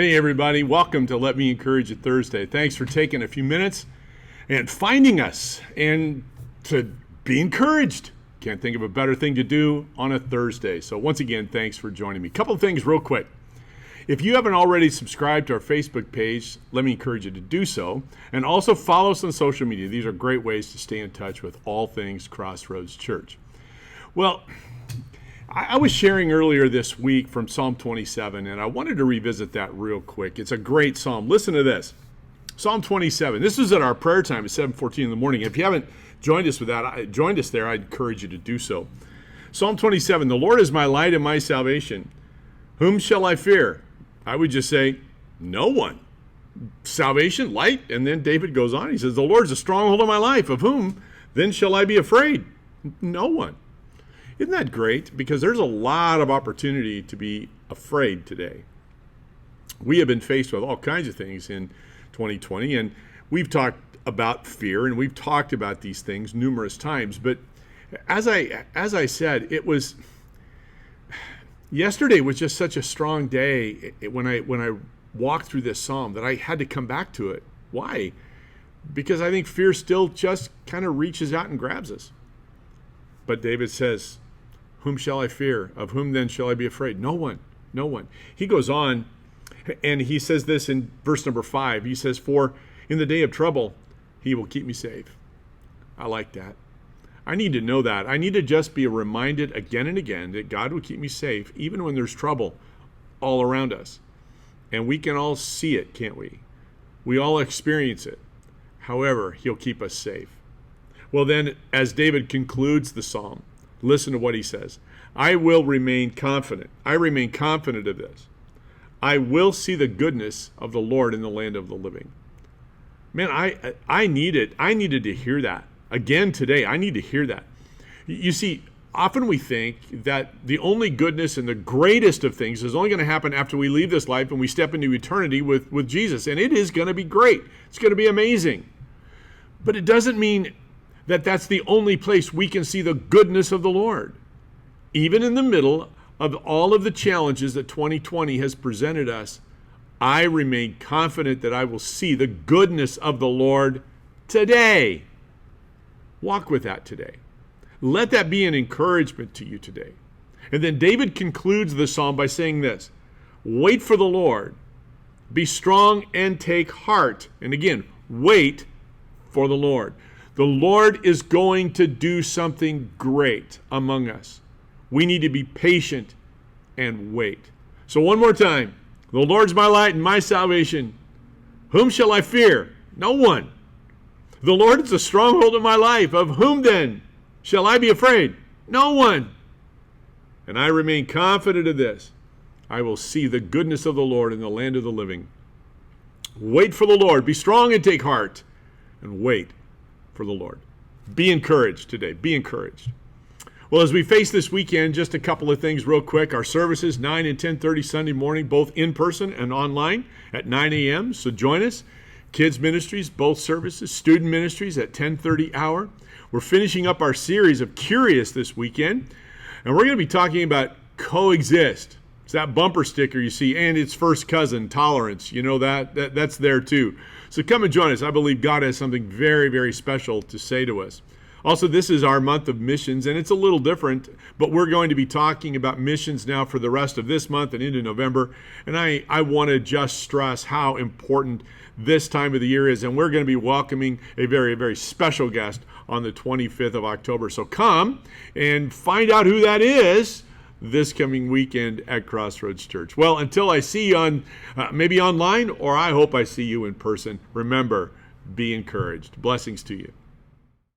Hey everybody, welcome to Let Me Encourage You Thursday. Thanks for taking a few minutes and finding us and to be encouraged. Can't think of a better thing to do on a Thursday. So once again, thanks for joining me. A couple of things real quick. If you haven't already subscribed to our Facebook page, let me encourage you to do so. And also follow us on social media. These are great ways to stay in touch with all things Crossroads Church. Well, I was sharing earlier this week from Psalm 27, and I wanted to revisit that real quick. It's a great psalm. Listen to this. Psalm 27. This is at our prayer time at 7:14 in the morning. If you haven't joined us there, I encourage you to do so. Psalm 27, the Lord is my light and my salvation. Whom shall I fear? I would just say, no one. Salvation, light, and then David goes on. He says, the Lord is a stronghold of my life. Of whom then shall I be afraid? No one. Isn't that great? Because there's a lot of opportunity to be afraid today. We have been faced with all kinds of things in 2020, and we've talked about fear, and we've talked about these things numerous times. But as I said, yesterday was just such a strong day when I walked through this psalm that I had to come back to it. Why? Because I think fear still just kind of reaches out and grabs us. But David says, whom shall I fear? Of whom then shall I be afraid? No one, no one. He goes on and he says this in verse number 5. He says, for in the day of trouble, he will keep me safe. I like that. I need to know that. I need to just be reminded again and again that God will keep me safe, even when there's trouble all around us. And we can all see it, can't we? We all experience it. However, he'll keep us safe. Well then, as David concludes the psalm, listen to what he says. I will remain confident. I remain confident of this. I will see the goodness of the Lord in the land of the living. Man, I needed to hear that. Again today, I need to hear that. You see, often we think that the only goodness and the greatest of things is only going to happen after we leave this life and we step into eternity with Jesus. And it is going to be great. It's going to be amazing. But it doesn't mean that that's the only place we can see the goodness of the Lord. Even in the middle of all of the challenges that 2020 has presented us, I remain confident that I will see the goodness of the Lord today. Walk with that today. Let that be an encouragement to you today. And then David concludes the psalm by saying this, wait for the Lord, be strong and take heart. And again, wait for the Lord. The Lord is going to do something great among us. We need to be patient and wait. So one more time. The Lord's my light and my salvation. Whom shall I fear? No one. The Lord is the stronghold of my life. Of whom then shall I be afraid? No one. And I remain confident of this. I will see the goodness of the Lord in the land of the living. Wait for the Lord. Be strong and take heart. And wait for the Lord. Be encouraged today. Be encouraged. Well, as we face this weekend, just a couple of things real quick. Our services, 9 and 10:30 Sunday morning, both in person and online at 9 a.m. So join us. Kids ministries, both services. Student ministries at 10:30 hour. We're finishing up our series of Curious this weekend. And we're going to be talking about coexist. It's that bumper sticker you see, and its first cousin, tolerance. You know that's there too. So come and join us. I believe God has something very, very special to say to us. Also, this is our month of missions, and it's a little different, but we're going to be talking about missions now for the rest of this month and into November. And I want to just stress how important this time of the year is, and we're going to be welcoming a very, very special guest on the 25th of October. So come and find out who that is this coming weekend at Crossroads Church. Well, until I see you on maybe online, or I hope I see you in person, remember, be encouraged. Blessings to you.